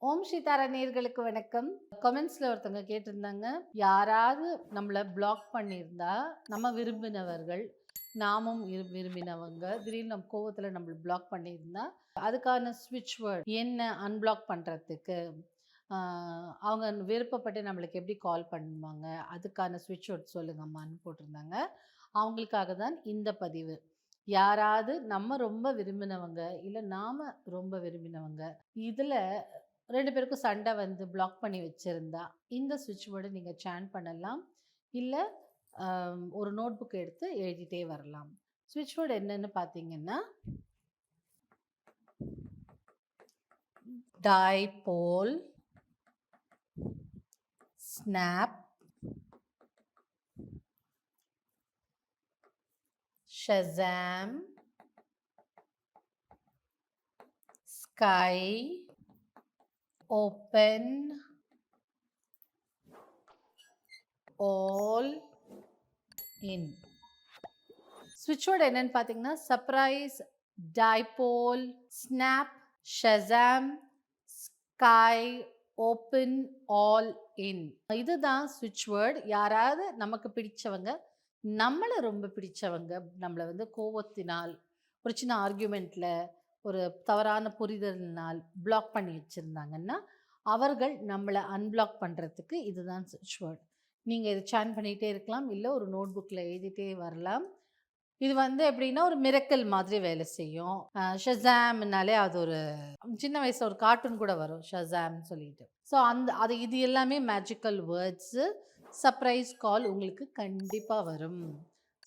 ஓம் சீதாரா நேயர்களுக்கு வணக்கம். கமெண்ட்ஸ்ல ஒருத்தவங்க கேட்டிருந்தாங்க, யாராவது நம்மள பிளாக் பண்ணியிருந்தா, நம்ம விரும்பினவர்கள், நாமும் விரும்பினவங்க, திடீர்னு நம்ம கோவத்துல நம்மள பிளாக் பண்ணியிருந்தா, அதுக்கான ஸ்விட்ச் வேர்ட் என்ன அன்பிளாக் பண்றதுக்கு? ஆ, அவங்க விருப்பப்பட்டு நம்மளுக்கு எப்படி கால் பண்ணுவாங்க? அதுக்கான ஸ்விட்ச் வேர்ட் சொல்லுங்கம்மான்னு போட்டிருந்தாங்க. அவங்களுக்காக தான் இந்த பதிவு. யாராவது நம்ம ரொம்ப விரும்பினவங்க, இல்ல நாம ரொம்ப விரும்பினவங்க, இதுல 2 பேருக்கும் சண்டை வந்து பிளாக் பண்ணி வச்சிருந்தா, இந்த ஸ்விட்ச் வேர்ட நீங்க சான் பண்ணலாம். இல்ல ஒரு நோட் புக் எடுத்து எழுதிட்டே வரலாம். ஸ்விட்ச் வேர்ட் என்னன்னு பார்த்தீங்கன்னா, டைபோல், snap, Shazam, sky, open, all, in. ஸ்விட்ச் வேர்ட் என்னன்னு பார்த்தீங்கன்னா, சர்ப்ரைஸ், டைபோல், snap, Shazam, sky, open, all, in. இதுதான் ஸ்விட்ச் வேர்ட். யாராவது நமக்கு பிடிச்சவங்க, நம்மள ரொம்ப பிடிச்சவங்க, நம்மள வந்து கோவத்தினால், ஒரு சின்ன ஆர்கியூமெண்ட்ல, ஒரு தவறான புரிதலினால் பிளாக் பண்ணி வச்சிருந்தாங்கன்னா, அவர்கள் நம்மள அன்பிளாக் பண்றதுக்கு இதுதான் ஸ்விட்ச் வேர்ட். நீங்க இத சான் பண்ணிட்டே இருக்கலாம். இல்ல ஒரு நோட் புக்ல எழுதிட்டே வரலாம். இது வந்து எப்படின்னா, ஒரு மிரக்கல் மாதிரி வேலை செய்யும். ஷசாம்னாலே அது ஒரு சின்ன வயசுல ஒரு கார்ட்டூன் கூட வரும். ஷசாம்ன்னு சொல்லிட்டு. ஸோ இது எல்லாமே மேஜிக்கல் வேர்ட்ஸு. சர்ப்ரைஸ் கால் உங்களுக்கு கண்டிப்பா வரும்.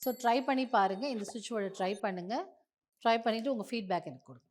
ஸோ ட்ரை பண்ணி பாருங்க. இந்த ஸ்விட்ச் வேர்ட ட்ரை பண்ணுங்க. ட்ரை பண்ணிட்டு உங்க ஃபீட்பேக் எனக்கு குடுங்க.